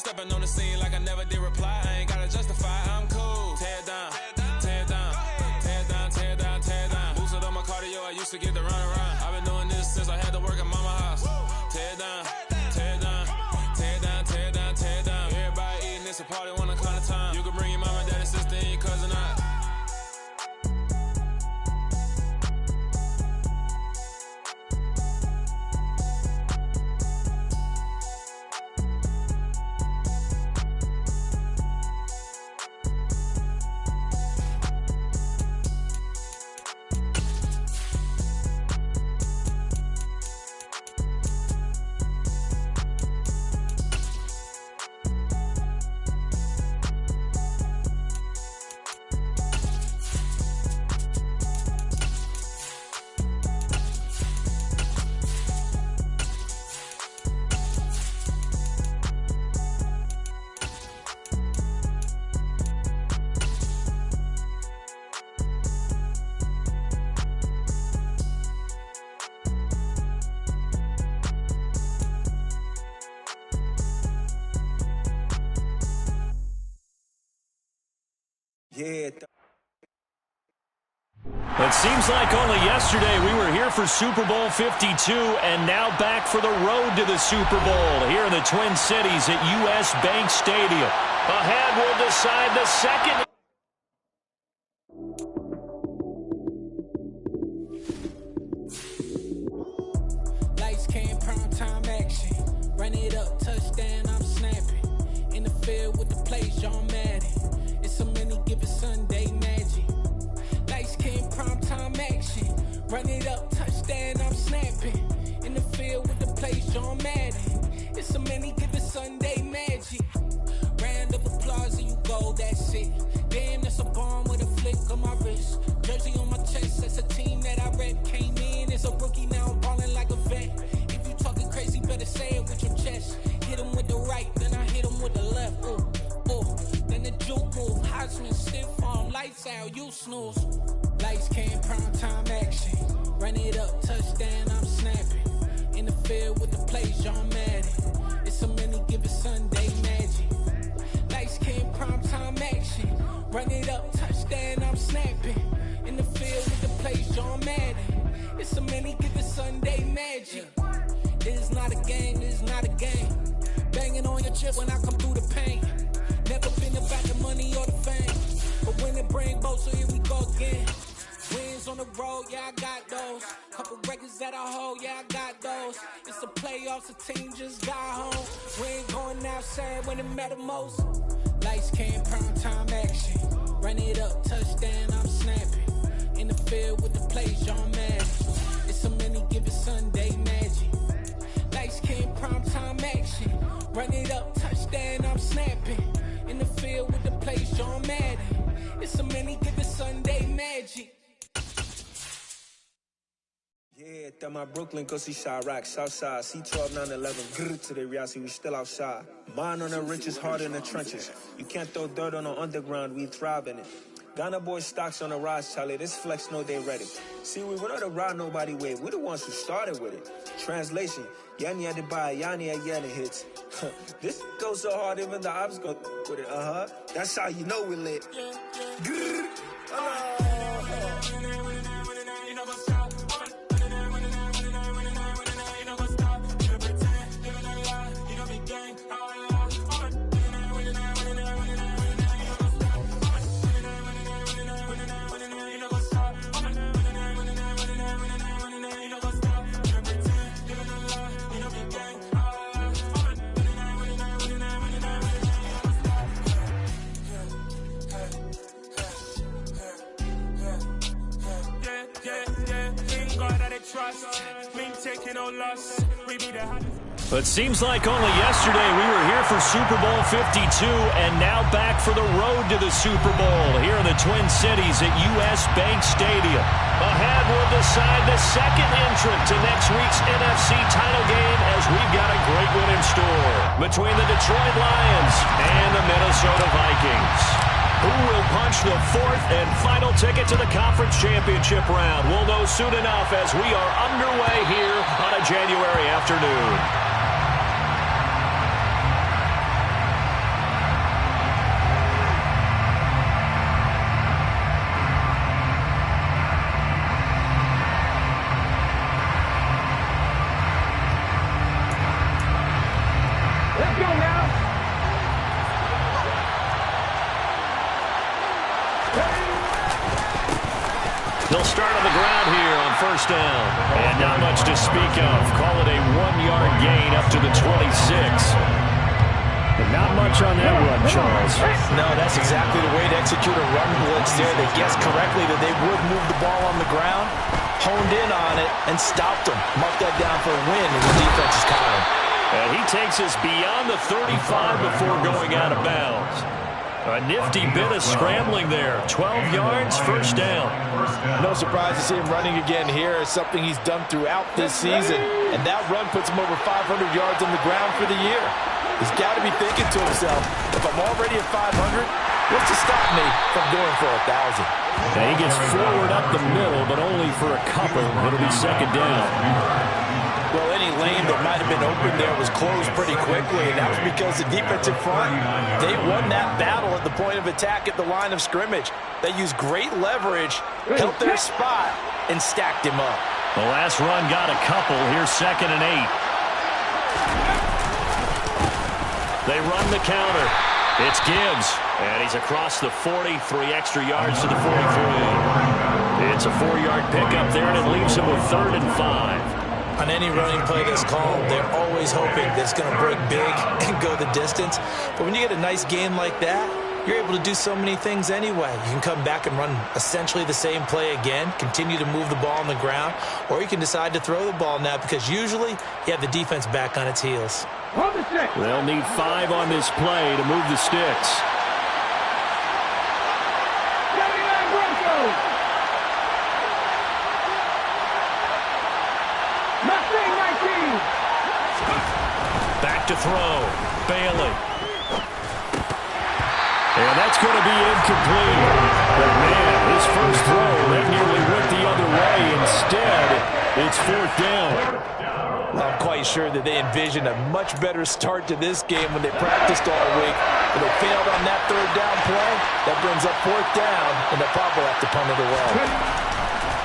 stepping on the scene like I never did reply. I ain't gotta justify, I'm cool. Tear down, tear down, tear down, tear down, tear down. Boosted on my cardio, I used to get the run around. I've been doing this since I had to work at mama house. Tear down, tear down, tear down, tear down, tear down. Everybody eating, it's a party, one kind of time. You can bring your mama, daddy, sister, and your cousin out. It seems like only yesterday we were here for Super Bowl 52 and now back for the road to the Super Bowl here in the Twin Cities at U.S. Bank Stadium. Ahead will decide the second. Lights came, prime time action. Run it up, touchdown, I'm snapping. In the field with the plays, John Madden. It's a many given Sunday magic. Lights came, prime time action. Run it up, touchdown, I'm snapping. In the field with the plays, John Madden. It's a many given Sunday magic. Round of applause and you go, that's it. Damn, that's a bomb with a flick on my wrist. Jersey on my chest, that's a team that I rep. Came in as a rookie, now I'm ballin' like a vet. If you talking crazy, better say it with your chest. Hit him with the right, then I hit him with the left. Ooh, ooh. Then the juke move, Heisman stiff arm, lights out, you snooze. Lights came, prime time action. Run it up, touchdown, I'm snapping. In the field with the plays, John Madden. It's a many given Sunday magic. Lights came, prime time action. Run it up, touchdown, I'm snapping. In the field with the plays, John Madden. It's a many given Sunday magic. This is not a game, this is not a game. Banging on your chip when I come through the paint. Never been about the money or the fame. But when it bring both, so here we go again. Wins on the road, yeah, I got those. Couple records that I hold, yeah, I got those. It's the playoffs, the team just got home. We ain't going outside when it matter most. Lights came, prime time action. Run it up, touchdown, I'm snapping. In the field with the plays, John Madden. It's a many given Sunday magic. Lights came, prime time action. Run it up, touchdown, I'm snapping. In the field with the plays, John Madden. It's a many given Sunday magic. Yeah, that my Brooklyn, go see Chirac, Southside, C12, 911, grrr to the reality, we still outside. Mine on the riches, hard in the trenches. You can't throw dirt on the underground, we thrive in it. Ghana boys stocks on the rise, Charlie, this flex know they ready. See, we went on the ride nobody with, we the ones who started with it. Translation, Yanni had to buy, Yanni had Yanni hits. This goes so hard, even the ops go with it, That's how you know we lit. Grrr, It seems like only yesterday we were here for Super Bowl 52 and now back for the road to the Super Bowl here in the Twin Cities at U.S. Bank Stadium. Ahead will decide the second entrant to next week's NFC title game as we've got a great one in store between the Detroit Lions and the Minnesota Vikings. Who will punch the fourth and final ticket to the conference championship round? We'll know soon enough as we are underway here on a January afternoon. He'll start on the ground here on first down. And not much to speak of. Call it a 1-yard gain up to the 26. But not much on that run, Charles. No, that's exactly the way to execute a run blitz there. They guessed correctly that they would move the ball on the ground, honed in on it, and stopped them. Marked that down for a win, and the defense is caught him. And he takes us beyond the 35 before going out of bounds. A nifty bit of scrambling there. 12 yards, first down. No surprise to see him running again here. It's something he's done throughout this season. And that run puts him over 500 yards on the ground for the year. He's got to be thinking to himself, if I'm already at 500, what's to stop me from going for 1,000? And he gets forward up the middle, but only for a couple. It'll be second down. Well, any lane that might have been open there was closed pretty quickly, and that was because the defensive front, they won that battle at the point of attack at the line of scrimmage. They used great leverage, held their spot, and stacked him up. The last run got a couple. Here's 2nd and 8. They run the counter. It's Gibbs, and he's across the 40, 3 extra yards to the 43. It's a 4-yard pickup there, and it leaves him with 3rd and 5. On any running play that's called, they're always hoping that it's going to break big and go the distance. But when you get a nice game like that, you're able to do so many things anyway. You can come back and run essentially the same play again, continue to move the ball on the ground, or you can decide to throw the ball now because usually you have the defense back on its heels. They'll need 5 on this play to move the sticks. Back to throw. Bailey. And that's going to be incomplete. But, man, his first throw, that nearly went the other way. Instead, it's 4th down. Well, I'm quite sure that they envisioned a much better start to this game when they practiced all week. But they failed on that 3rd down play. That brings up 4th down, and they'll probably have to punt it away.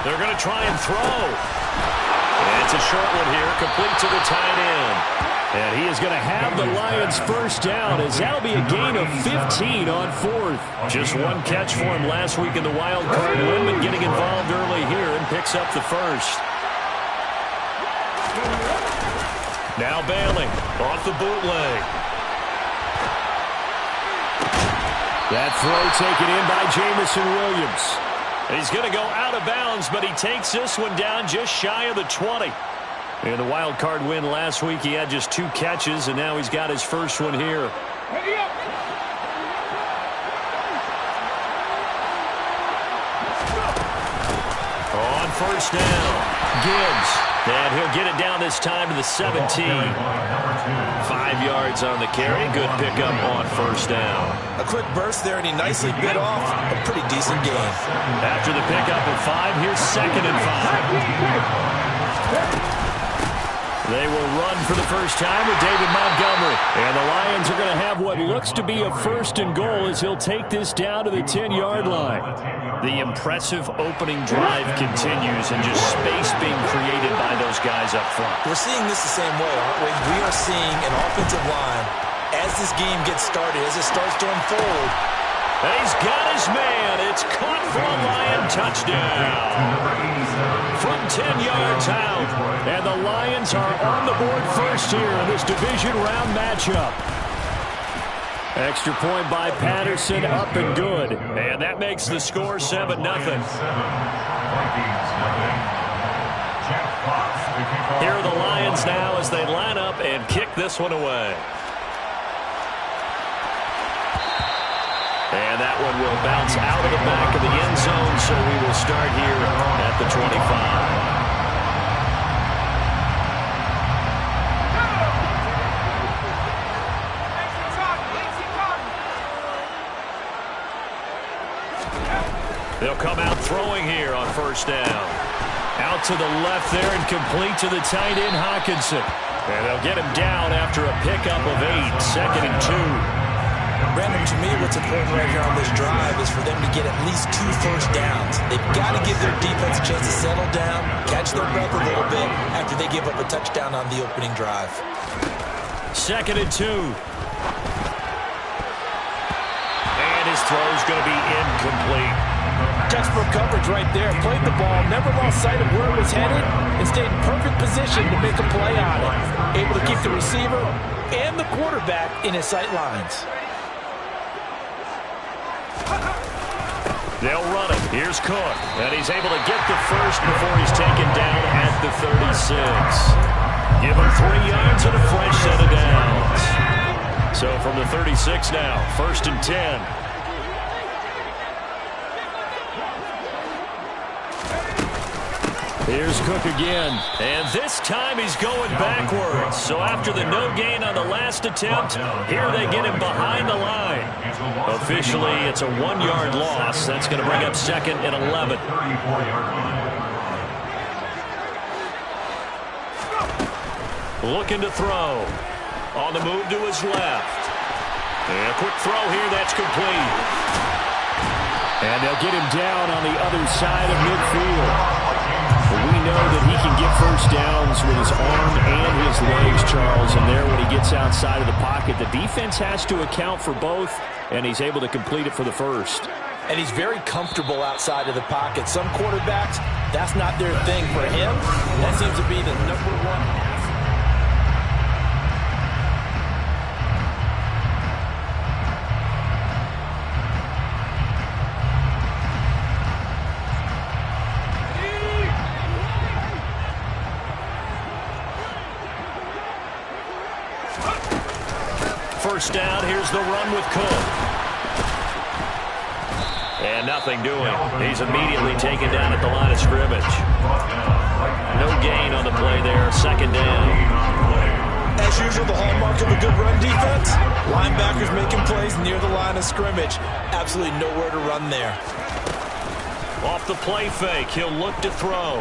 They're going to try and throw. And it's a short one here, complete to the tight end. And he is going to have the Lions first down as that'll be a gain of 15 on 4th. Just one catch for him last week in the wild card win, but getting involved early here and picks up the first. Now Bailey off the bootleg. That throw taken in by Jamison Williams. He's going to go out of bounds, but he takes this one down just shy of the 20. In the wild card win last week, he had just 2 catches, and now he's got his first one here. On first down, Gibbs. And he'll get it down this time to the 17. 5 yards on the carry. Good pickup on first down. A quick burst there, and he nicely bit off a pretty decent game. After the pickup of 5, here's 2nd and 5. They will run for the first time with David Montgomery. And the Lions are going to have what looks to be a 1st and goal as he'll take this down to the 10-yard line. The impressive opening drive continues and just space being created by those guys up front. We're seeing this the same way, aren't we? We are seeing an offensive line as this game gets started, as it starts to unfold. And he's got his man. It's caught for a Lion touchdown. From 10 yards out. And the Lions are on the board first here in this division round matchup. Extra point by Patterson, up and good. And that makes the score 7-0. Here are the Lions now as they line up and kick this one away. And that one will bounce out of the back of the end zone, so we will start here at the 25. They'll come out throwing here on first down. Out to the left there and complete to the tight end, Hockenson. And they'll get him down after a pickup of 8, 2nd and 2. Brandon, to me, what's important right here on this drive is for them to get at least 2 first downs. They've got to give their defense a chance to settle down, catch their breath a little bit after they give up a touchdown on the opening drive. 2nd and 2. And his throw's going to be incomplete. Textbook coverage right there. Played the ball, never lost sight of where it was headed, and stayed in perfect position to make a play on it. Able to keep the receiver and the quarterback in his sight lines. They'll run it. Here's Cook, and he's able to get the first before he's taken down at the 36. Give him 3 yards and a fresh set of downs. So from the 36 now, 1st and 10. Here's Cook again, and this time he's going backwards. So after the no gain on the last attempt, here they get him behind the line. Officially, it's a 1-yard loss. That's going to bring up 2nd and 11. Looking to throw. On the move to his left. And a quick throw here, that's complete. And they'll get him down on the other side of midfield. We know that he can get first downs with his arm and his legs, Charles, and there when he gets outside of the pocket, the defense has to account for both, and he's able to complete it for the first. And he's very comfortable outside of the pocket. Some quarterbacks, that's not their thing. For him, that seems to be the #1. First down, here's the run with Cook. And nothing doing. He's immediately taken down at the line of scrimmage. No gain on the play there, 2nd down. As usual, the hallmark of a good run defense, linebackers making plays near the line of scrimmage. Absolutely nowhere to run there. Off the play fake, he'll look to throw.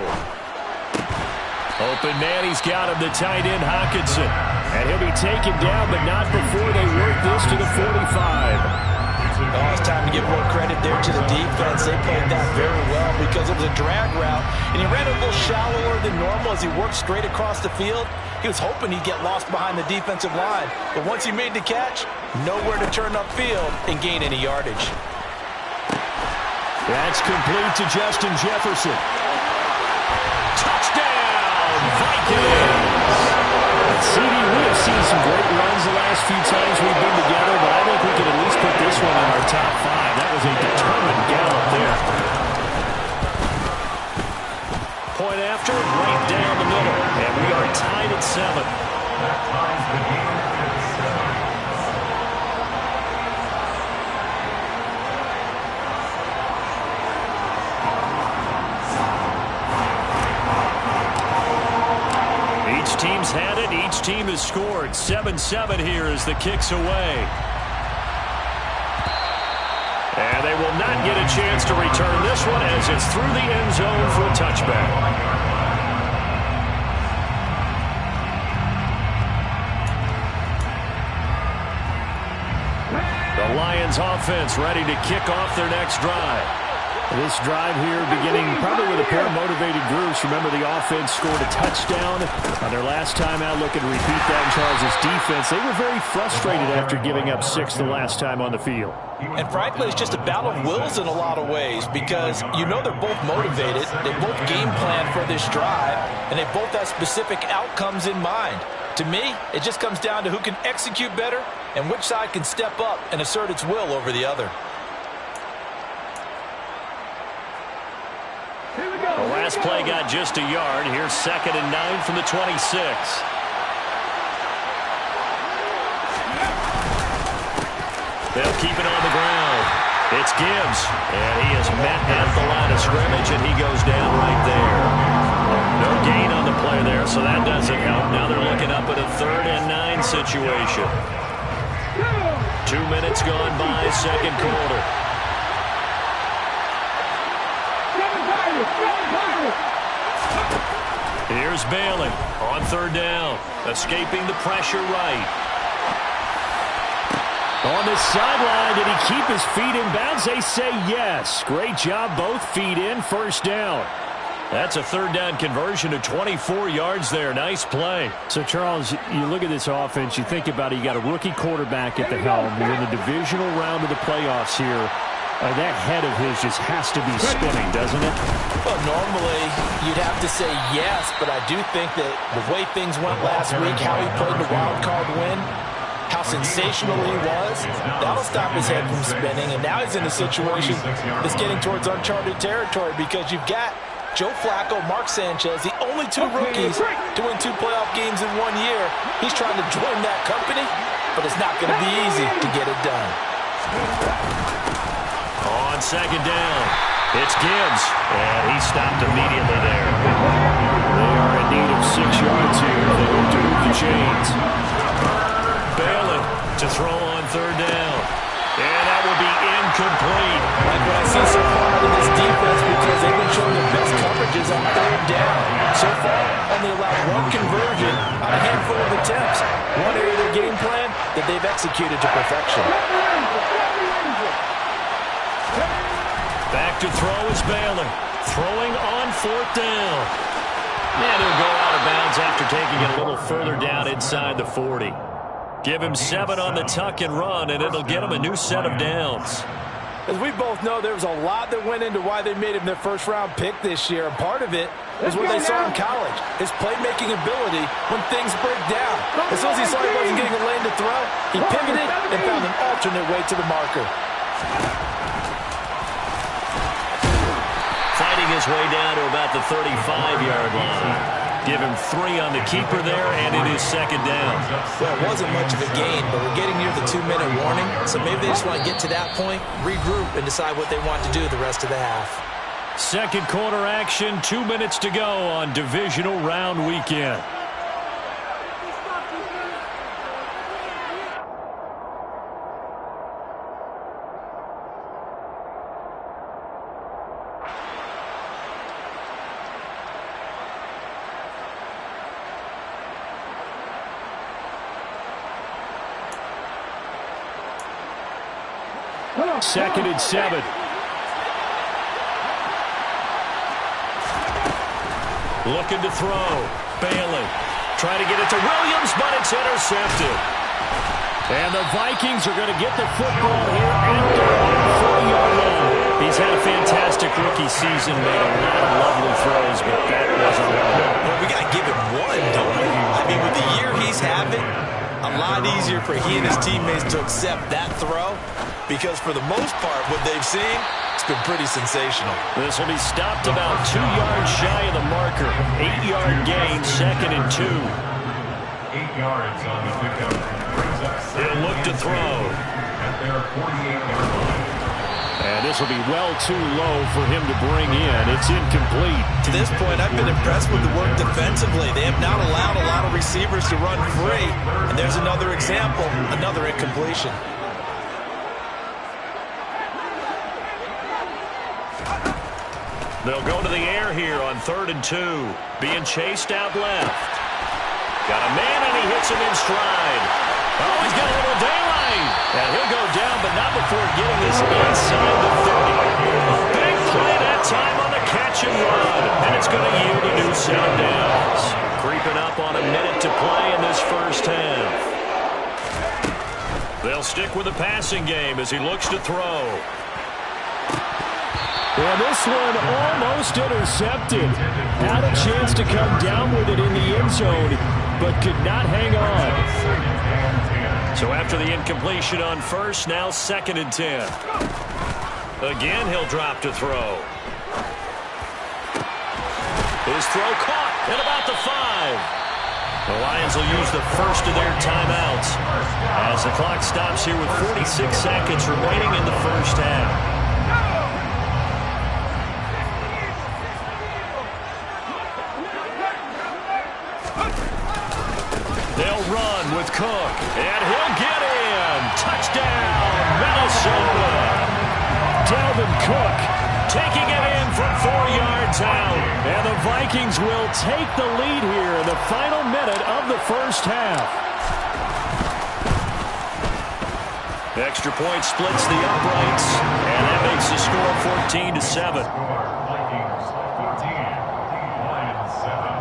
Open man, he's got him, the tight end Hockenson. And he'll be taken down, but not before they work this to the 45. Oh, it's time to give more credit there to the defense. They played that very well because it was a drag route, and he ran a little shallower than normal as he worked straight across the field. He was hoping he'd get lost behind the defensive line, but once he made the catch, nowhere to turn upfield and gain any yardage. That's complete to Justin Jefferson. Touchdown, Vikings! CD, we have seen some great runs the last few times we've been together, but I think we can at least put this one in our top 5. That was a determined gallop there. Point after, right down the middle, and we are tied at 7. Each team's had it. Each team has scored. 7-7 here as the kick's away. And they will not get a chance to return this one as it's through the end zone for a touchback. The Lions offense ready to kick off their next drive. This drive here beginning probably with a pair of motivated groups. Remember, the offense scored a touchdown on their last time out. Looking to repeat that in Charles' defense. They were very frustrated after giving up 6 the last time on the field. And frankly, it's just a battle of wills in a lot of ways because you know they're both motivated. They both game plan for this drive, and they both have specific outcomes in mind. To me, it just comes down to who can execute better and which side can step up and assert its will over the other. The last play got just a yard. Here's 2nd and 9 from the 26. They'll keep it on the ground. It's Gibbs, and he is met at the line of scrimmage, and he goes down right there. No gain on the play there, so that doesn't help. Now they're looking up at a 3rd and 9 situation. 2 minutes gone by, 2nd quarter. Here's Bailey on 3rd down, escaping the pressure right. On the sideline, did he keep his feet in bounds? They say yes. Great job, both feet in, 1st down. That's a 3rd down conversion to 24 yards there. Nice play. So, Charles, you look at this offense, you think about it, you got a rookie quarterback at the helm. You're in the divisional round of the playoffs here. That head of his just has to be spinning, doesn't it? Well, normally you'd have to say yes, but I do think that the way things went last week, how he played the wild card win, how sensational he was, that'll stop his head from spinning. And now he's in a situation that's getting towards uncharted territory because you've got Joe Flacco, Mark Sanchez, the only two rookies to win 2 playoff games in 1 year. He's trying to join that company, but it's not going to be easy to get it done. On second down, it's Gibbs, and he stopped immediately there. They are in need of 6 yards here. They look to move the chains. Bailey to throw on third down. And that will be incomplete. Like what I see so far out of this defense because they've been showing the best coverages on third down. So far, only allowed 1 conversion on a handful of attempts. One area of their game plan that they've executed to perfection. Back to throw is Bailey. Throwing on fourth down. And he'll go out of bounds after taking it a little further down inside the 40. Give him 7 on the tuck and run, and it'll get him a new set of downs. As we both know, there was a lot that went into why they made him their first-round pick this year. And part of it was what they saw in college, his playmaking ability when things break down. As soon as he saw he wasn't getting a lane to throw, he pivoted and found an alternate way to the marker. Fighting his way down to about the 35-yard line. Give him 3 on the keeper there, and it is second down. Well, it wasn't much of a gain, but we're getting near the 2-minute warning, so maybe they just want to get to that point, regroup, and decide what they want to do the rest of the half. Second quarter action, 2 minutes to go on Divisional Round Weekend. Second and 7. Looking to throw. Bailey. Trying to get it to Williams, but it's intercepted. And the Vikings are going to get the football here after the 40-yard line. He's had a fantastic rookie season, made a lot of lovely throws, but that wasn't one. Well, we got to give him one, don't we? I mean, with the year he's having, a lot easier for he and his teammates to accept that throw because for the most part, what they've seen, it's been pretty sensational. This will be stopped about 2 yards shy of the marker. 8-yard gain, second and 2. 8 yards on the pickup. He'll look to throw. At their 48-yard line. And this will be well too low for him to bring in. It's incomplete. To this point, I've been impressed with the work defensively. They have not allowed a lot of receivers to run free. And there's another example, another incompletion. They'll go to the air here on 3rd and 2. Being chased out left. Got a man, and he hits him in stride. Oh, he's got a little daylight. And he'll go down, but not before getting this inside the 30. Big play that time on the catch and run. And it's going to yield a new set of downs. Creeping up on a minute to play in this first half. They'll stick with the passing game as he looks to throw. Well, this one almost intercepted. Had a chance to come down with it in the end zone, but could not hang on. So after the incompletion on first, now 2nd and 10. Again, he'll drop to throw. His throw caught at about the 5. The Lions will use the first of their timeouts as the clock stops here with 46 seconds remaining in the first half. They'll run with Cook, and he'll get in. Touchdown, Minnesota. Dalvin Cook taking it in from 4 yards out. And the Vikings will take the lead here in the final minute of the first half. Extra point splits the uprights, and that makes the score 14-7. Vikings 14, Lions 7.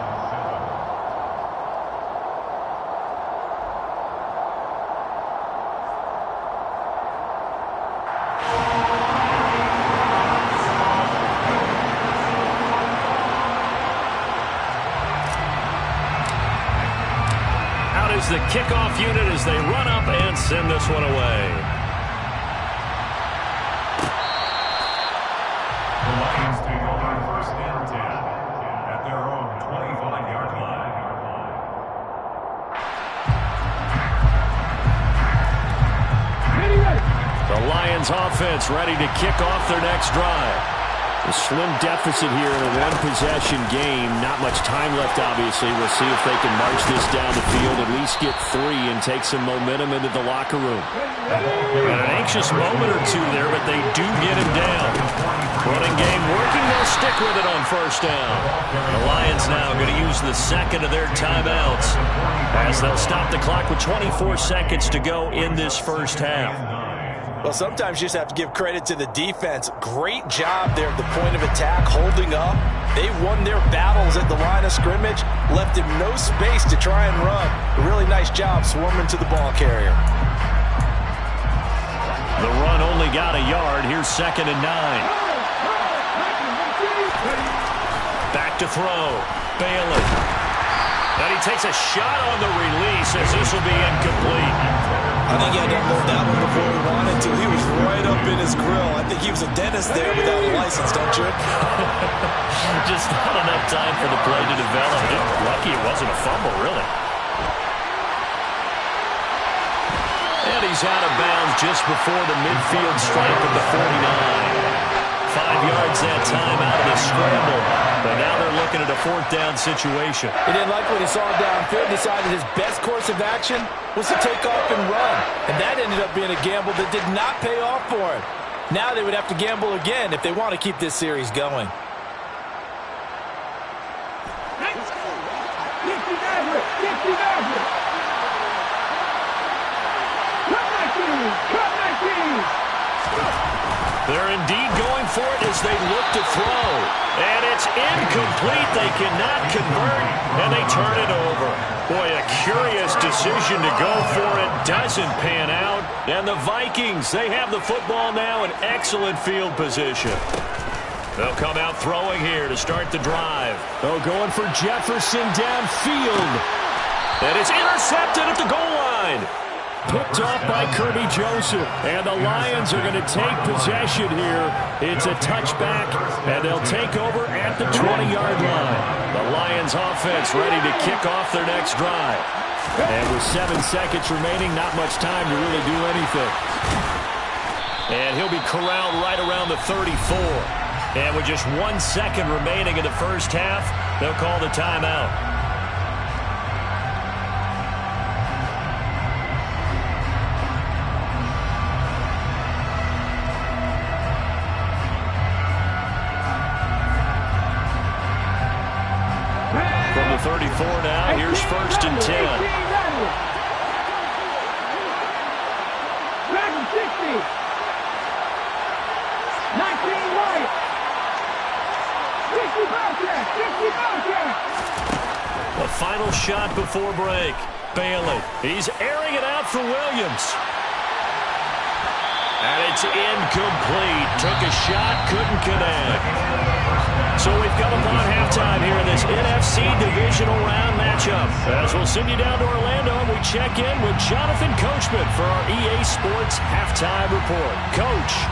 is the kickoff unit as they run up and send this one away. The Lions take over first and 10 at their own 25-yard line. The Lions offense ready to kick off their next drive. A slim deficit here in a one-possession game. Not much time left, obviously. We'll see if they can march this down the field, at least get 3, and take some momentum into the locker room. And an anxious moment or two there, but they do get him down. Running game working. They'll stick with it on first down. The Lions now going to use the second of their timeouts as they'll stop the clock with 24 seconds to go in this first half. Well, sometimes you just have to give credit to the defense. Great job there at the point of attack, holding up. They won their battles at the line of scrimmage, left him no space to try and run. A really nice job swarming to the ball carrier. The run only got a yard. Here's 2nd and 9. Back to throw. Bailey. And he takes a shot on the release as this will be incomplete. I think he had to unload that one before he wanted to. He was right up in his grill. I think he was a dentist there without a license, don't you? Just not enough time for the play to develop. Lucky it wasn't a fumble, really. And he's out of bounds just before the midfield stripe of the 49. 5 yards that time out of the scramble. But now they're looking at a 4th down situation. He didn't like what he saw downfield. Decided his best course of action was to take off and run. And that ended up being a gamble that did not pay off for him. Now they would have to gamble again if they want to keep this series going. They're indeed going for it as they look to throw. And it's incomplete. They cannot convert, and they turn it over. Boy, a curious decision to go for it. Doesn't pan out. And the Vikings, they have the football now in excellent field position. They'll come out throwing here to start the drive. Oh, going for Jefferson downfield. And it's intercepted at the goal line. Picked off by Kirby Joseph. And the Lions are going to take possession here. It's a touchback, and they'll take over at the 20-yard line. The Lions offense ready to kick off their next drive. And with 7 seconds remaining, not much time to really do anything. And he'll be corralled right around the 34. And with just 1 second remaining in the first half, they'll call the timeout. From the 34 now, here's 1st and 10. The final shot before break. Bailey, he's airing it out for Williams. And it's incomplete. Took a shot, couldn't connect. So we've come upon halftime here in this NFC Divisional Round matchup. As we'll send you down to Orlando, we check in with Jonathan Coachman for our EA Sports Halftime Report. Coach.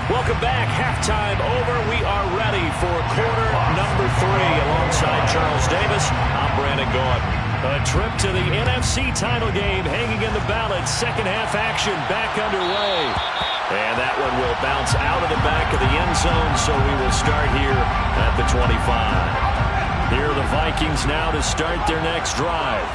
Welcome back. Halftime over. We are ready for quarter number 3. Alongside Charles Davis, I'm Brandon Gordon. A trip to the NFC title game hanging in the balance. Second half action back underway. And that one will bounce out of the back of the end zone, so we will start here at the 25. Here are the Vikings now to start their next drive.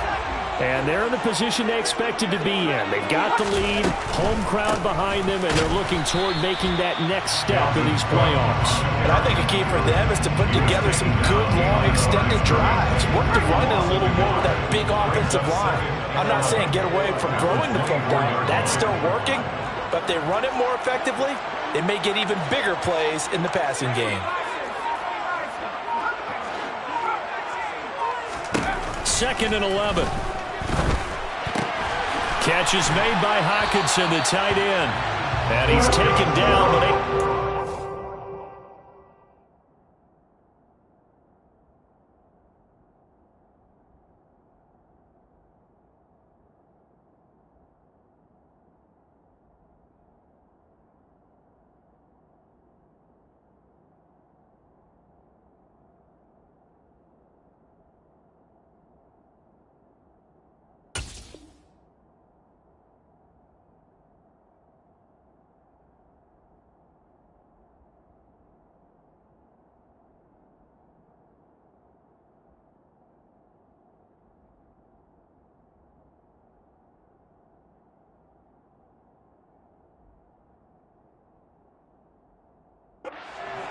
And they're in the position they expected to be in. They've got the lead, home crowd behind them, and they're looking toward making that next step in these playoffs. And I think a key for them is to put together some good, long, extended drives. Work the run in a little more with that big offensive line. I'm not saying get away from throwing the football. That's still working. But if they run it more effectively, they may get even bigger plays in the passing game. 2nd and 11. Catch is made by Hockenson, the tight end. And he's taken down, but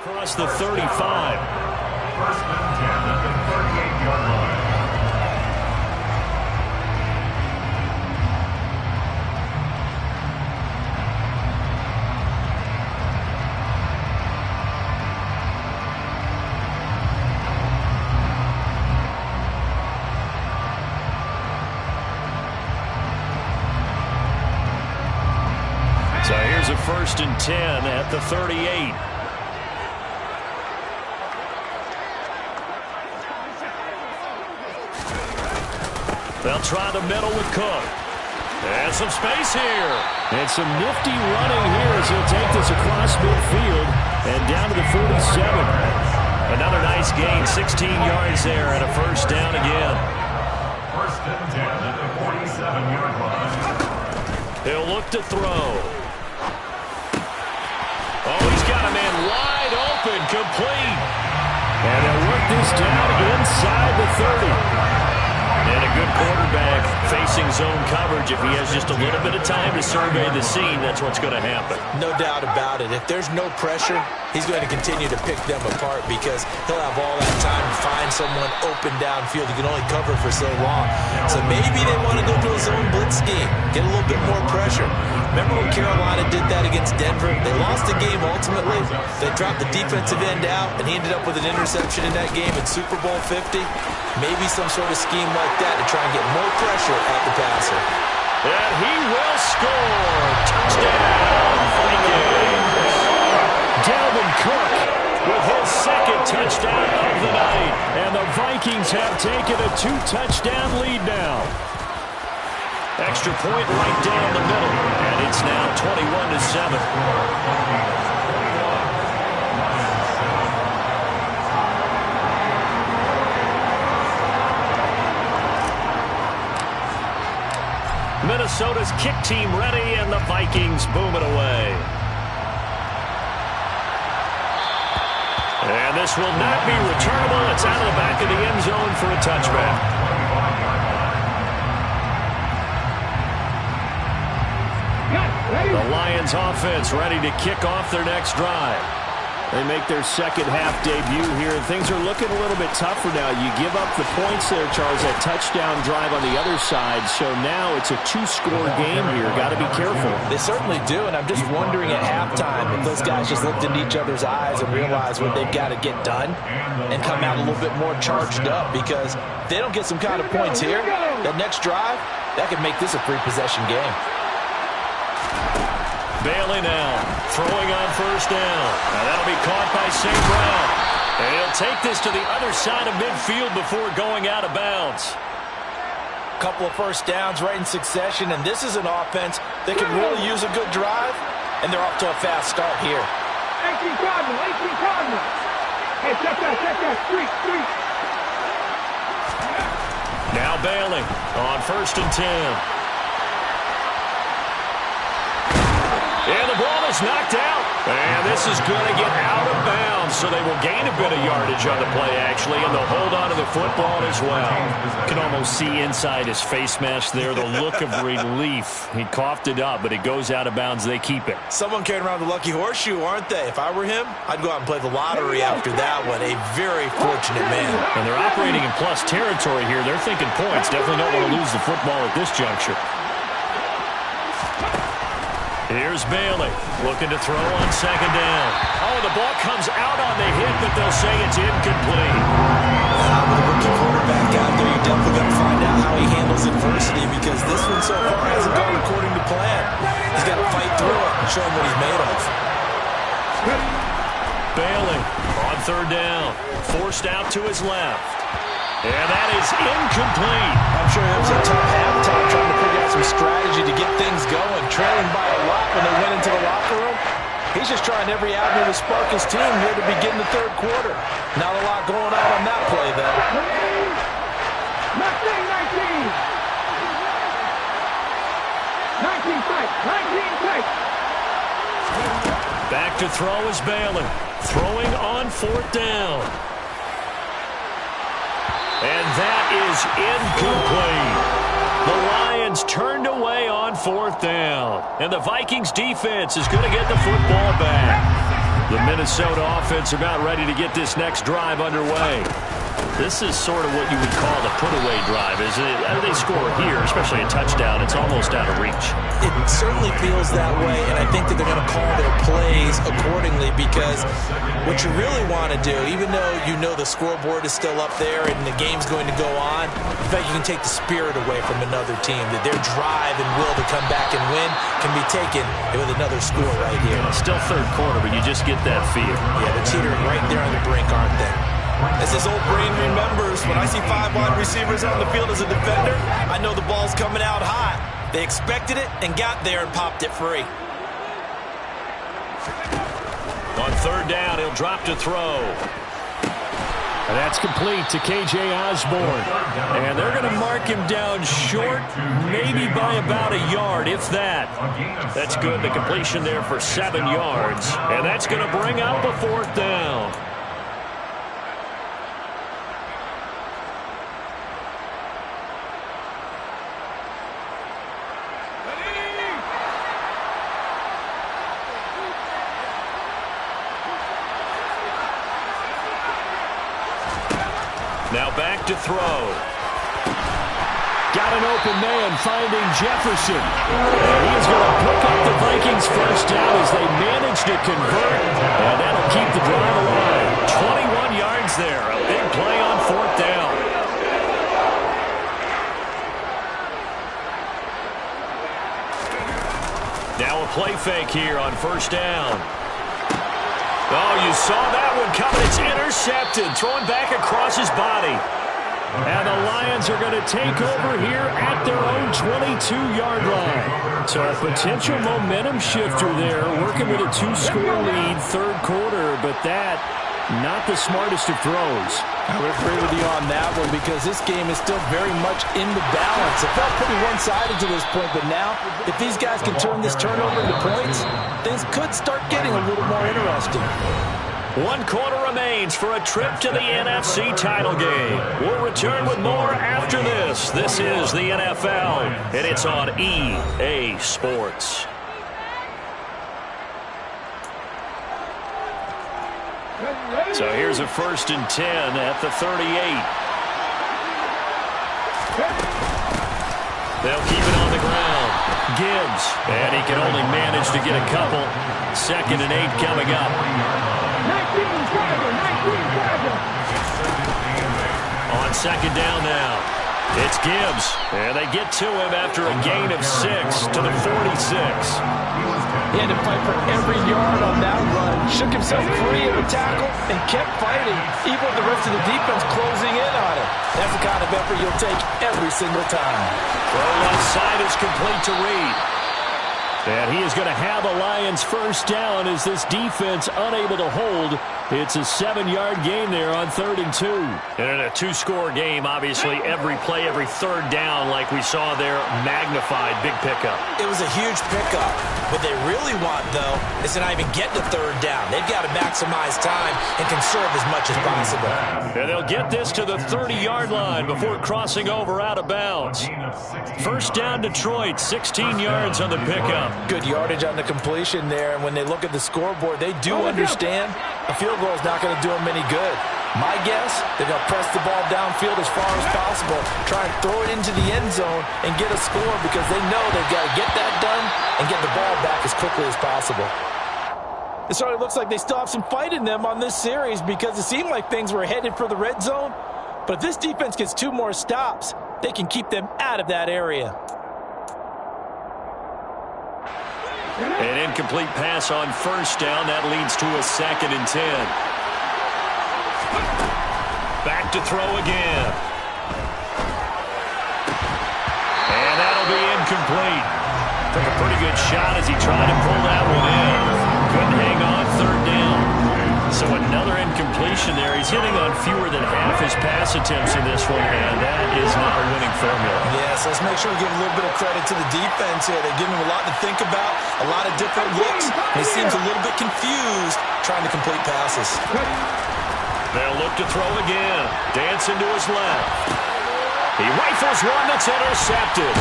across the 35. 1st and 10 at the 38-yard line. So here's a 1st and 10 at the 38. They'll try the middle with Cook. And some space here. And some nifty running here as he'll take this across midfield and down to the 47. Another nice gain, 16 yards there and a 1st down again. 1st and 10 at the 47-yard line. He'll look to throw. Oh, he's got a man wide open, complete. And they'll work this down inside the 30. And a good quarterback facing zone coverage. If he has just a little bit of time to survey the scene, that's what's going to happen. No doubt about it. If there's no pressure, he's going to continue to pick them apart because he'll have all that time to find someone open downfield. He can only cover for so long. So maybe they want to go to a zone blitz scheme, get a little bit more pressure. Remember when Carolina did that against Denver? They lost the game ultimately. They dropped the defensive end out, and he ended up with an interception in that game in Super Bowl 50. Maybe some sort of scheme like that to try and get more pressure at the passer. And he will score. Touchdown, Vikings. Dalvin Cook with his 2nd touchdown of the night. And the Vikings have taken a 2-touchdown lead now. Extra point right down the middle. And it's now 21-7. Minnesota's kick team ready, and the Vikings boom it away. And this will not be returnable. It's out of the back of the end zone for a touchback. The Lions offense ready to kick off their next drive. They make their 2nd half debut here. Things are looking a little bit tougher now. You give up the points there, Charles, that touchdown drive on the other side. So now it's a 2-score game here. Got to be careful. They certainly do, and I'm just wondering at halftime if those guys just looked into each other's eyes and realized what they've got to get done and come out a little bit more charged up, because if they don't get some kind of points here, that next drive, that could make this a 3-possession game. Bailey now, throwing on 1st down. Now that'll be caught by St. Brown. And he'll take this to the other side of midfield before going out of bounds. Couple of 1st downs right in succession, and this is an offense that can really use a good drive, and they're off to a fast start here. 18 Cardinal. Hey, check that, street. Now Bailey on 1st and 10. And the ball is knocked out. And this is going to get out of bounds, so they will gain a bit of yardage on the play, actually, and they'll hold on to the football as well. You can almost see inside his face mask there the look of relief. He coughed it up, but it goes out of bounds. They keep it. Someone carrying around the lucky horseshoe, aren't they? If I were him, I'd go out and play the lottery after that one. A very fortunate man. And they're operating in plus territory here. They're thinking points. Definitely don't want to lose the football at this juncture. Here's Bailey looking to throw on 2nd down. Oh, the ball comes out on the hit, but they'll say it's incomplete. With a rookie quarterback out there, you definitely going to find out how he handles adversity, because this one so far hasn't gone according to plan. He's got to fight through it and show him what he's made of. Bailey on third down. Forced out to his left. And that is incomplete. I'm sure it was a tough halftime trying to figure out some strategy to get things going. Trailing by a lot when they went into the locker room. He's just trying every avenue to spark his team here to begin the third quarter. Not a lot going on that play, though. 19 fight. Back to throw is Bailey. Throwing on fourth down. And that is incomplete. The Lions turned away on fourth down. And the Vikings defense is going to get the football back. The Minnesota offense about ready to get this next drive underway. This is sort of what you would call the put-away drive, isn't it? They score here, especially a touchdown. It's almost out of reach. It certainly feels that way, and I think that they're going to call their plays accordingly, because what you really want to do, even though you know the scoreboard is still up there and the game's going to go on, in fact, you can take the spirit away from another team, that their drive and will to come back and win can be taken with another score right here. Still third quarter, but you just get that feel. Yeah, they're teetering right there on the brink, aren't they? As his old brain remembers, when I see 5 wide receivers on the field as a defender, I know the ball's coming out hot. They expected it and got there and popped it free. On third down, he'll drop to throw. And that's complete to K.J. Osborne. And they're going to mark him down short, maybe by about a yard, if that. That's good. The completion there for 7 yards. And that's going to bring up a fourth down. Now back to throw. Got an open man finding Jefferson. And he is going to pick up the Vikings first down as they manage to convert. And that'll keep the drive alive. 21 yards there. A big play on fourth down. Now a play fake here on first down. Oh, you saw that one coming. It's intercepted. Thrown back across his body. And the Lions are going to take over here at their own 22-yard line. So a potential momentum shifter there, working with a 2-score lead third quarter, but that, not the smartest of throws. I would agree with you on that one, because this game is still very much in the balance. It felt pretty one-sided to this point, but now, if these guys can turn this turnover into points, things could start getting a little more interesting. 1 quarter remains for a trip to the NFC title game. We'll return with more after this. This is the NFL, and it's on EA Sports. So here's a 1st and 10 at the 38. They'll keep it on the ground. Gibbs, and he can only manage to get a couple. 2nd and 8 coming up. 19 On 2nd down now. It's Gibbs, and they get to him after a gain of 6 to the 46. He had to fight for every yard on that run. Shook himself free of a tackle and kept fighting, even with the rest of the defense closing in on him. That's the kind of effort you'll take every single time. Throw left side is complete to Reed. And he is going to have a Lions first down as this defense unable to hold. It's a 7-yard gain there on 3rd and 2. And in a 2-score game, obviously, every play, every third down, like we saw there, magnified. Big pickup. It was a huge pickup. What they really want, though, is to not even get to 3rd down. They've got to maximize time and conserve as much as possible. And they'll get this to the 30-yard line before crossing over out of bounds. First down, Detroit, 16 yards on the pickup. Good yardage on the completion there, and when they look at the scoreboard, they do understand a field goal is not going to do them any good. My guess, they're going to press the ball downfield as far as possible, try and throw it into the end zone and get a score, because they know they've got to get that done and get the ball back as quickly as possible. It certainly looks like they still have some fight in them on this series, because it seemed like things were headed for the red zone, But if this defense gets 2 more stops, they can keep them out of that area. An incomplete pass on first down. That leads to a 2nd and 10. Back to throw again. And that'll be incomplete. Took a pretty good shot as he tried to pull that one in. Couldn't hang on 3rd down. So another incompletion there. He's hitting on fewer than half his pass attempts in this one, and that is not a winning formula. Yes, let's make sure we give a little bit of credit to the defense here. They're giving him a lot to think about, a lot of different looks. He seems a little bit confused trying to complete passes. They'll look to throw again. Dancing to his left. He rifles one that's intercepted.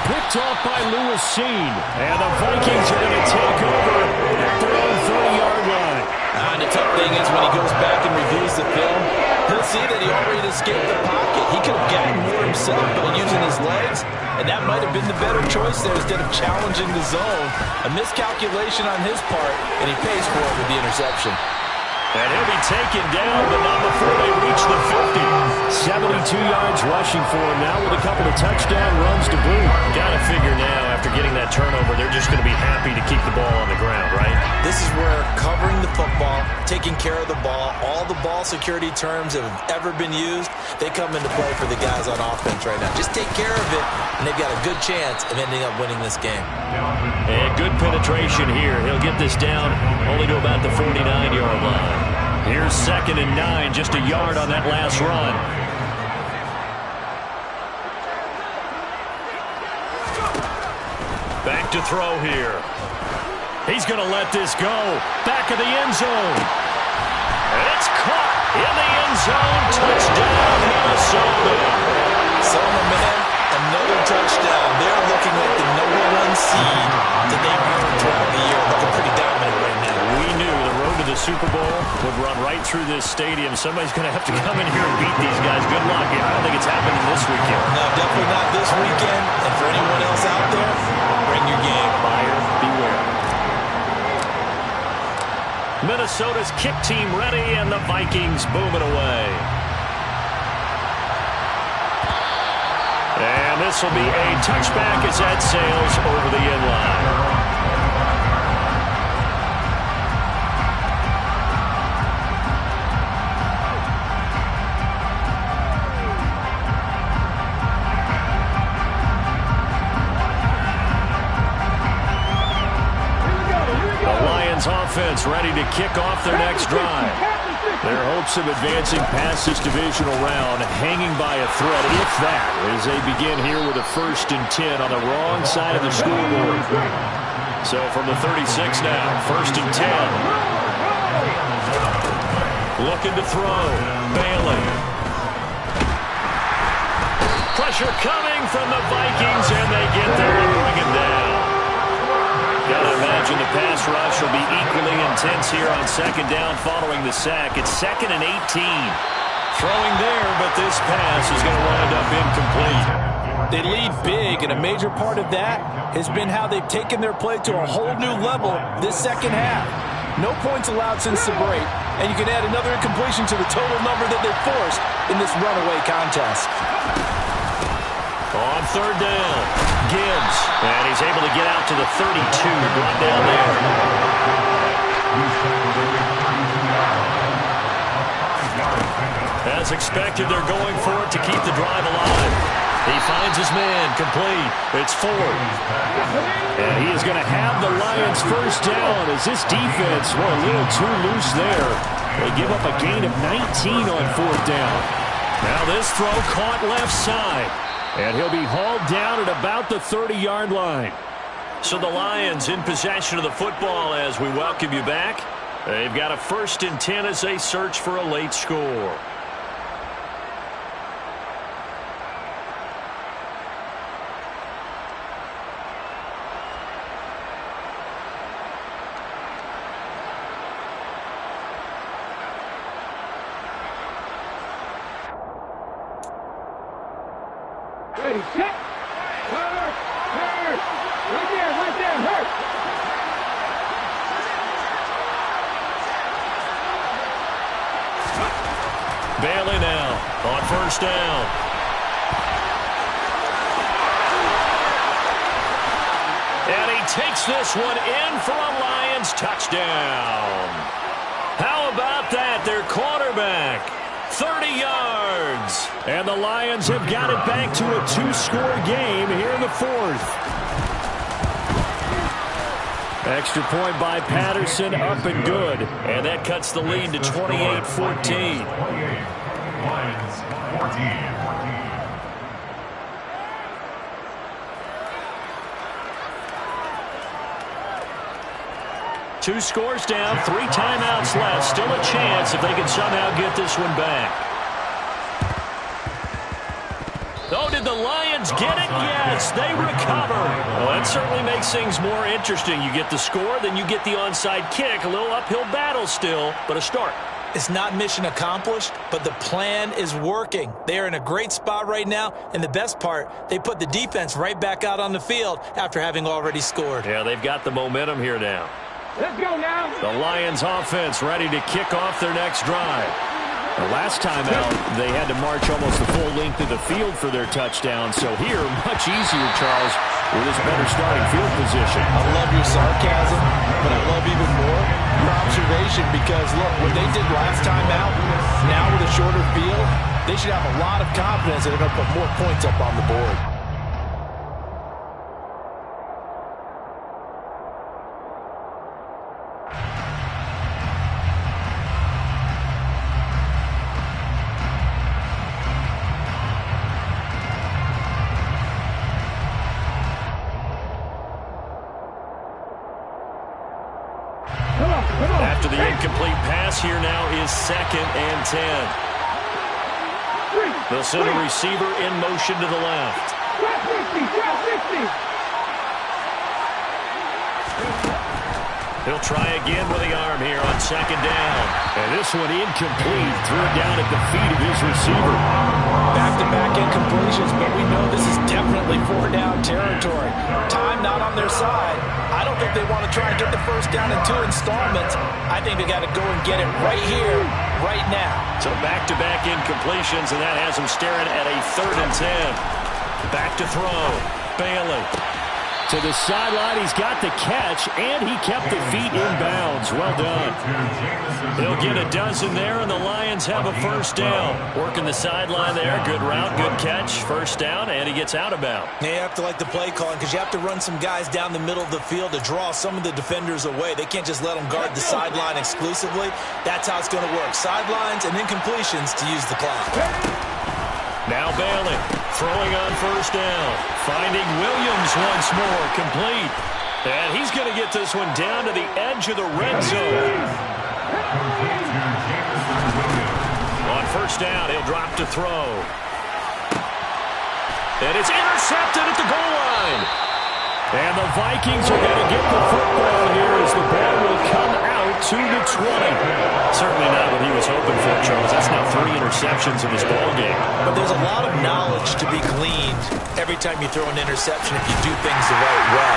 Picked off by Lewis Seen. And the Vikings are going to take over at their own 30-yard line. And the tough thing is when he goes back and reviews the film, he'll see that he already escaped the pocket. He could have gotten more himself by using his legs, and that might have been the better choice there instead of challenging the zone. A miscalculation on his part, and he pays for it with the interception. And he'll be taken down, but not before they reach the 50. 72 yards rushing for him now with a couple of touchdown runs to boot. Got to figure now, after getting that turnover, they're just going to be happy to keep the ball on the ground, right? This is where covering the football, taking care of the ball, all the ball security terms that have ever been used, they come into play for the guys on offense right now. Just take care of it, and they've got a good chance of ending up winning this game. And good penetration here. He'll get this down only to about the 49-yard line. Here's 2nd and 9, just a yard on that last run. Back to throw here. He's going to let this go. Back of the end zone. And it's caught in the end zone. Touchdown, Minnesota. So, man, another touchdown. They're looking like the #1 seed that they've earned throughout the year. Looking pretty dominant right now. We knew the road to the Super Bowl would run right through this stadium. Somebody's going to have to come in here and beat these guys. Good luck. I don't think it's happening this weekend. No, definitely not this weekend. And for anyone else out there, bring your game. Buyer beware. Minnesota's kick team ready, and the Vikings booming away. And this will be a touchback as that sails over the end line. Offense ready to kick off their next drive. Their hopes of advancing past this divisional round hanging by a thread, if that, as they begin here with a 1st and 10 on the wrong side of the scoreboard. So from the 36 now, 1st and 10. Looking to throw. Bailey. Pressure coming from the Vikings, and they get there and bring him down. Gotta imagine the pass rush will be equally intense here on 2nd down following the sack. It's 2nd and 18. Throwing there, but this pass is going to wind up incomplete. They lead big, and a major part of that has been how they've taken their play to a whole new level this 2nd half. No points allowed since the break, and you can add another incompletion to the total number that they've forced in this runaway contest. On 3rd down, Gibbs, and he's able to get out to the 32, brought down there. As expected, they're going for it to keep the drive alive. He finds his man, complete. It's Ford. And he is going to have the Lions 1st down as this defense were a little too loose there. They give up a gain of 19 on 4th down. Now this throw caught left side. And he'll be hauled down at about the 30-yard line. So the Lions in possession of the football as we welcome you back. They've got a 1st and 10 as they search for a late score. Ready, set. Hurt. Right there, hurt. Bailey now. On first down. And he takes this one in for a Lions touchdown. How about that? Their quarterback, 30 yards. And the Lions have got it back to a 2-score game here in the fourth. Extra point by Patterson, up and good. And that cuts the lead to 28-14. Lions 14. Two scores down, 3 timeouts left. Still a chance if they can somehow get this one back. Oh, did the Lions get it? Yes, they recover. Well, that certainly makes things more interesting. You get the score, then you get the onside kick. A little uphill battle still, but a start. It's not mission accomplished, but the plan is working. They are in a great spot right now, and the best part, they put the defense right back out on the field after having already scored. Yeah, they've got the momentum here now. Let's go now. The Lions offense ready to kick off their next drive. The last time out, they had to march almost the full length of the field for their touchdown. So here, much easier, Charles, with this better starting field position. I love your sarcasm, but I love even more your observation because, look, what they did last time out, now with a shorter field, they should have a lot of confidence that they're going to put more points up on the board. After the incomplete pass, here now is 2nd and 10. They'll send a receiver in motion to the left. He'll try again with the arm here on 2nd down. And this one incomplete. Threw it down at the feet of his receiver. Back-to-back incompletions, but we know this is definitely 4-down territory. Time not on their side. I don't think they want to try and get the first down in 2 installments. I think they got to go and get it right here, right now. So back-to-back incompletions, and that has them staring at a 3rd and 10. Back to throw. Bailey. To the sideline, he's got the catch, and he kept the feet in bounds. Well done. He'll get a dozen there, and the Lions have a first down. Working the sideline there. Good route, good catch. First down, and he gets out of bounds. Yeah, you have to like the play calling because you have to run some guys down the middle of the field to draw some of the defenders away. They can't just let them guard the sideline exclusively. That's how it's going to work. Sidelines and incompletions to use the clock. Now Bailey throwing on first down. Finding Williams once more, complete. And he's going to get this one down to the edge of the red zone. On first down, he'll drop to throw. And it's intercepted at the goal line. And the Vikings are going to get the football here as the ball will come out to the 20. Certainly not what he was hoping for, Charles. That's now 3 interceptions in this ball game. But there's a lot of knowledge to be gleaned every time you throw an interception if you do things the right way.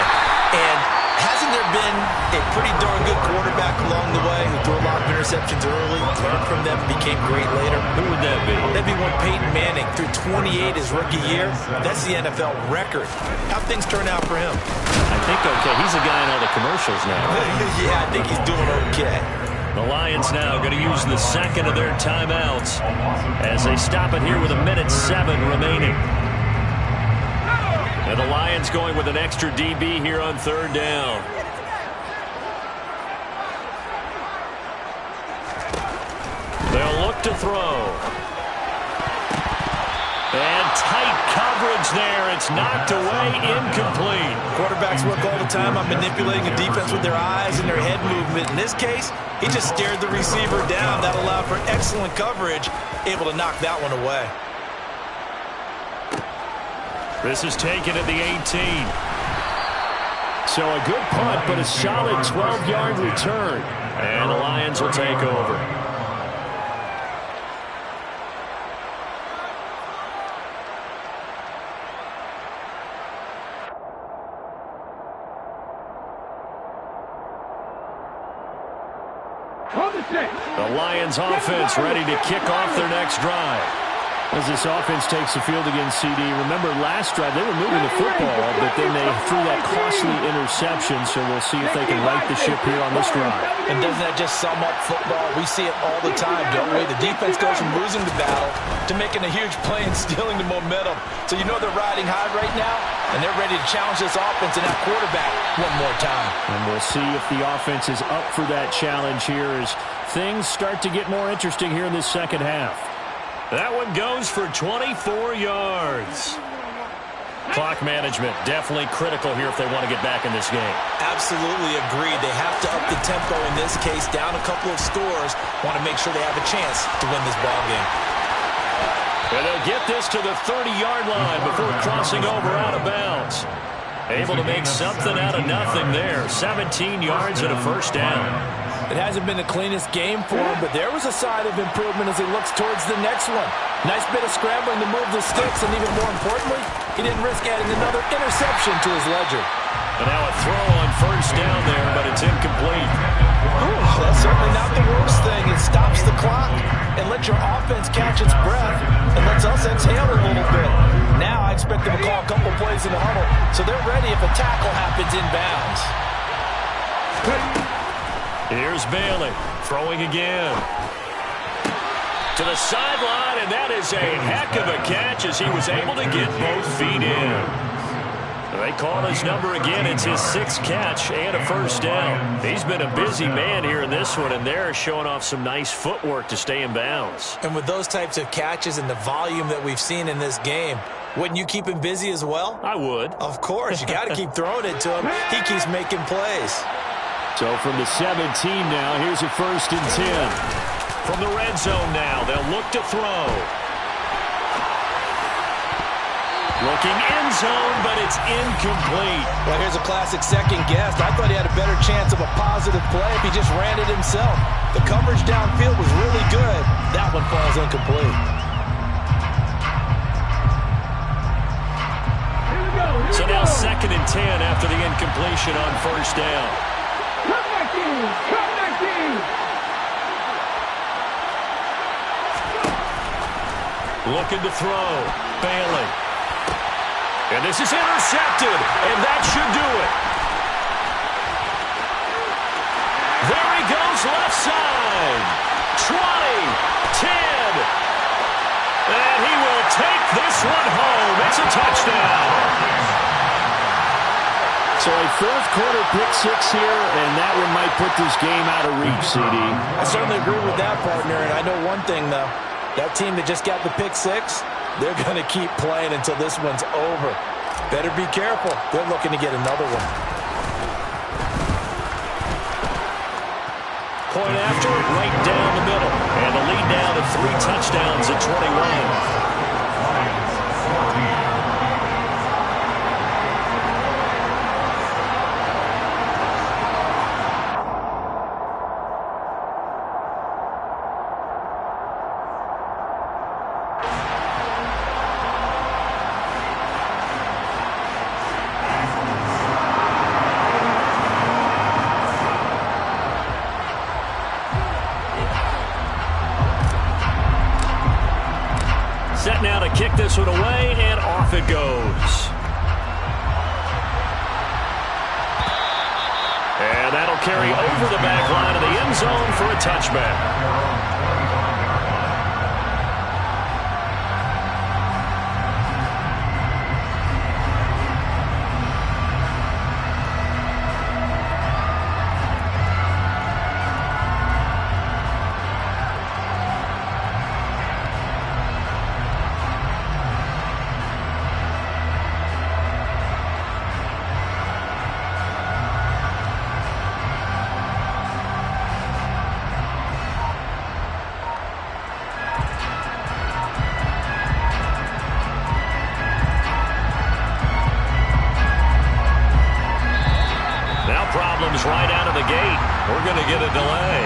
And hasn't there been a pretty darn good quarterback along the way who threw a lot of interceptions early, learned from them, became great later? Who would that be? That'd be one Peyton Manning threw 28 his rookie year. That's the NFL record. How'd things turn out for him? I think okay. He's a guy in all the commercials now. Yeah, I think he's doing okay. The Lions now going to use the 2nd of their timeouts as they stop it here with 1:07 remaining. And the Lions going with an extra DB here on 3rd down. They'll look to throw. And tight coverage there. It's knocked away, incomplete. Quarterbacks work all the time on manipulating a defense with their eyes and their head movement. In this case, he just stared the receiver down. That allowed for excellent coverage, able to knock that one away. This is taken at the 18. So a good punt, but a solid 12-yard return. And the Lions will take over. The Lions offense ready to kick off their next drive. As this offense takes the field against CD, remember last drive they were moving the football, but then they threw that costly interception, so we'll see if they can right the ship here on this drive. And doesn't that just sum up football? We see it all the time, don't we? The defense goes from losing the battle to making a huge play and stealing the momentum. So you know they're riding high right now, and they're ready to challenge this offense and that quarterback one more time. And we'll see if the offense is up for that challenge here as things start to get more interesting here in this second half. That one goes for 24 yards. Clock management definitely critical here if they want to get back in this game. Absolutely agreed. They have to up the tempo in this case, down a couple of scores. Want to make sure they have a chance to win this ball game. And they'll get this to the 30-yard line before crossing over out of bounds. Able to make something out of nothing there. 17 yards and a first down. It hasn't been the cleanest game for him, but there was a sign of improvement as he looks towards the next one. Nice bit of scrambling to move the sticks, and even more importantly, he didn't risk adding another interception to his ledger. And now a throw on first down there, but it's incomplete. Ooh, that's certainly not the worst thing. It stops the clock and lets your offense catch its breath and lets us exhale a little bit. Now I expect them to call a couple plays in the huddle, so they're ready if a tackle happens inbounds. Here's Bailey, throwing again. To the sideline, and that is a heck of a catch as he was able to get both feet in. They call his number again. It's his 6th catch and a first down. He's been a busy man here in this one, and they're showing off some nice footwork to stay in bounds. And with those types of catches and the volume that we've seen in this game, wouldn't you keep him busy as well? I would. Of course. You got to keep throwing it to him. He keeps making plays. So from the 17 now, here's a 1st and 10. From the red zone now, they'll look to throw. Looking end zone, but it's incomplete. Well, here's a classic second guess. I thought he had a better chance of a positive play if he just ran it himself. The coverage downfield was really good. That one falls incomplete. So now 2nd and 10 after the incompletion on first down. Looking to throw. Bailey. And this is intercepted, and that should do it. There he goes, left side. 20, 10. And he will take this one home. It's a touchdown. So a 4th quarter pick 6 here, and that one might put this game out of reach, CD. I certainly agree with that, partner, and I know one thing, though. That team that just got the pick 6, they're going to keep playing until this one's over. Better be careful. They're looking to get another one. Point after, right down the middle. And the lead down to 3 touchdowns at 21. Set now to kick this one away, and off it goes. And that'll carry over the back line of the end zone for a touchback. Problems right out of the gate. We're going to get a delay.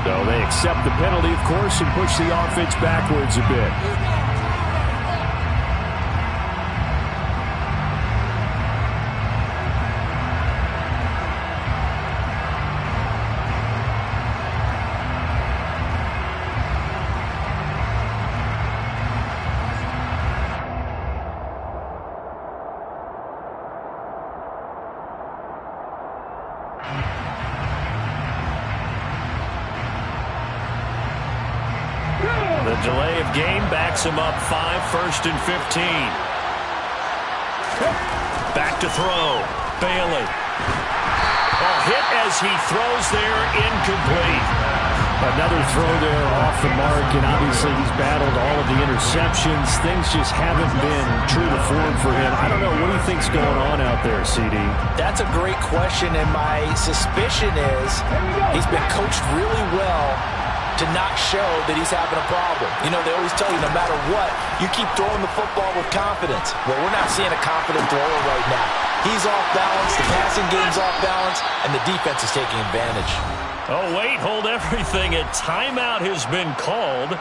So they accept the penalty, of course, and push the offense backwards a bit. The delay of game backs him up 5, 1st and 15. Back to throw. Bailey. Oh, hit as he throws there, incomplete. Another throw there off the mark, and obviously he's battled all of the interceptions. Things just haven't been true to form for him. I don't know. What do you think's going on out there, CD? That's a great question, and my suspicion is he's been coached really well to not show that he's having a problem. You know, they always tell you no matter what, you keep throwing the football with confidence. Well, we're not seeing a confident thrower right now. He's off balance, the passing game's off balance, and the defense is taking advantage. Oh, wait, hold everything. A timeout has been called.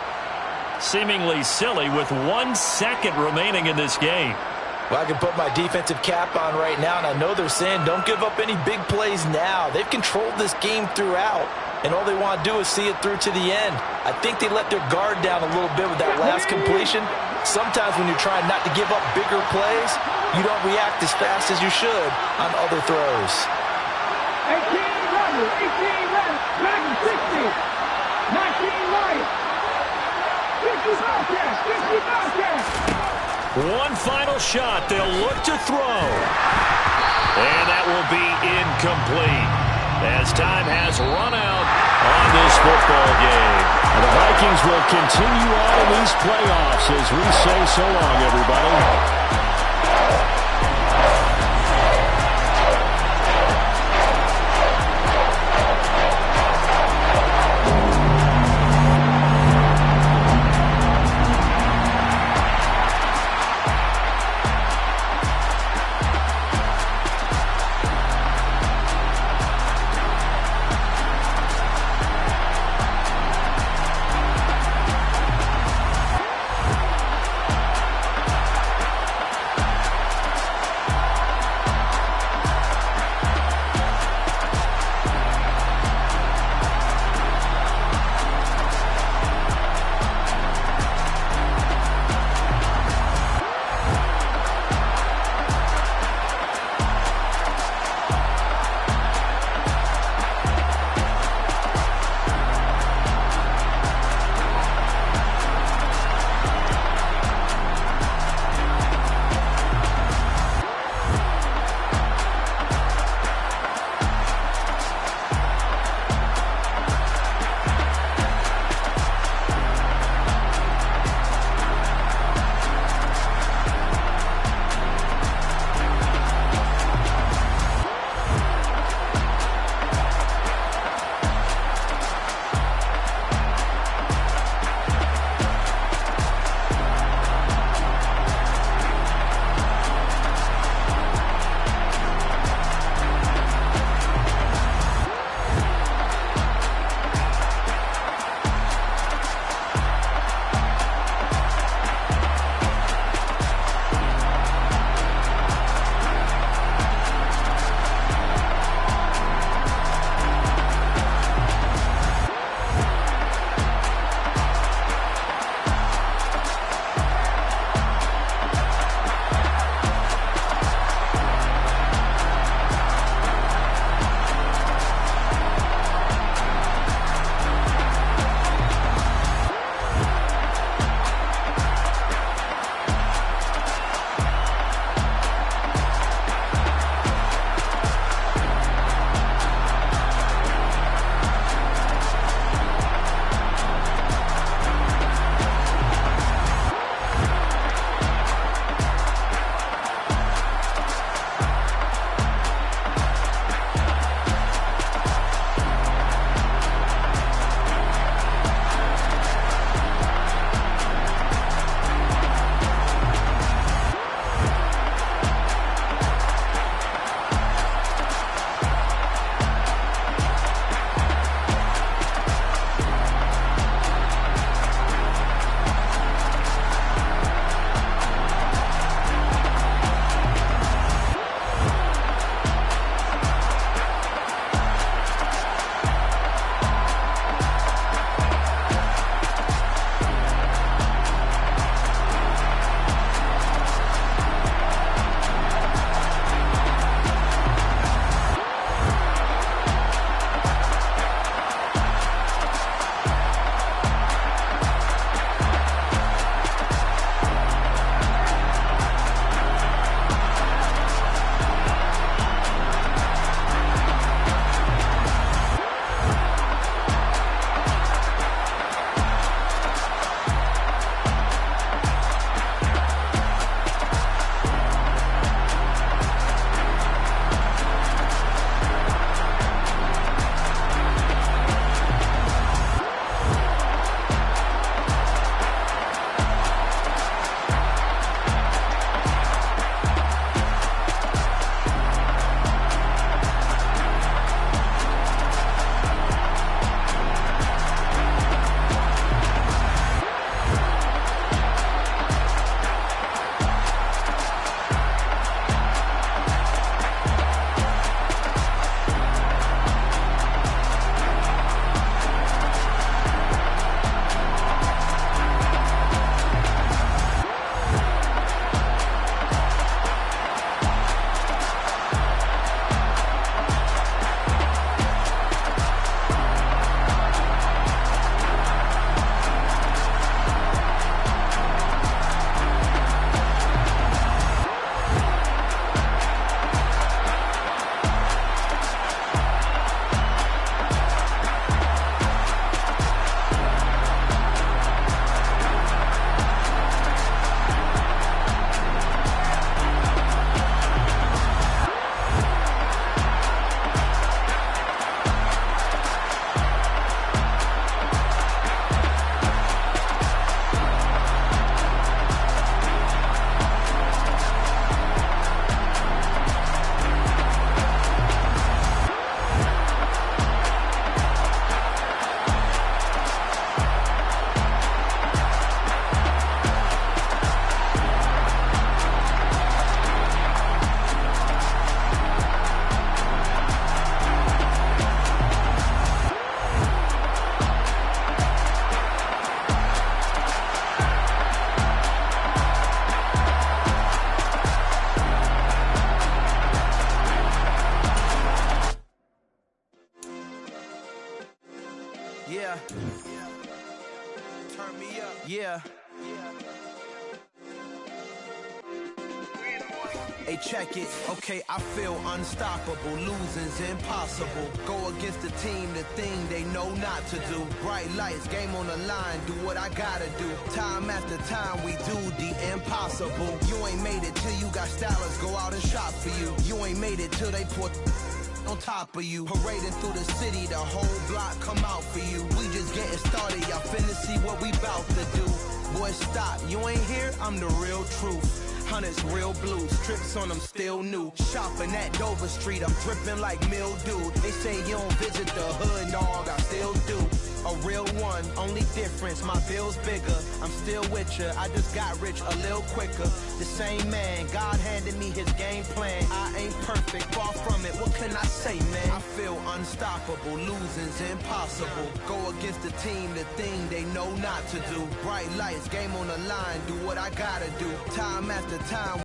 Seemingly silly with 1 second remaining in this game. Well, I can put my defensive cap on right now, and I know they're saying don't give up any big plays now. They've controlled this game throughout, and all they want to do is see it through to the end. I think they let their guard down a little bit with that last completion. Sometimes when you're trying not to give up bigger plays, you don't react as fast as you should on other throws. 18 runners, 18 runners, 60, 19 right, 50 Bobcats, 50 Bobcats. One final shot. They'll look to throw. And that will be incomplete as time has run out on this football game. And the Vikings will continue on in these playoffs as we say so long, everybody. Yeah. Turn me up. Yeah. Hey, check it. Okay, I feel unstoppable. Losing's impossible. Go against the team, the thing they know not to do. Bright lights, game on the line, do what I gotta do. Time after time, we do the impossible. You ain't made it till you got stylers go out and shop for you. You ain't made it till they put on top of you. Parading through the city, the whole block come out for you. We just getting started, y'all finna see what we bout to do. Boy, stop, you ain't here, I'm the real truth. Hunters, real blues, strips on them still new. Shopping at Dover Street, I'm dripping like mildew. They say you don't visit the hood, dog, I still do. A real one, only difference, my bill's bigger. I'm still with ya, I just got rich a little quicker. The same man, God handed me his game plan. I ain't perfect, far from it, what can I say, man? I feel unstoppable, losing's impossible. Go against the team, the thing they know not to do. Bright lights, game on the line, do what I gotta do. Time after time.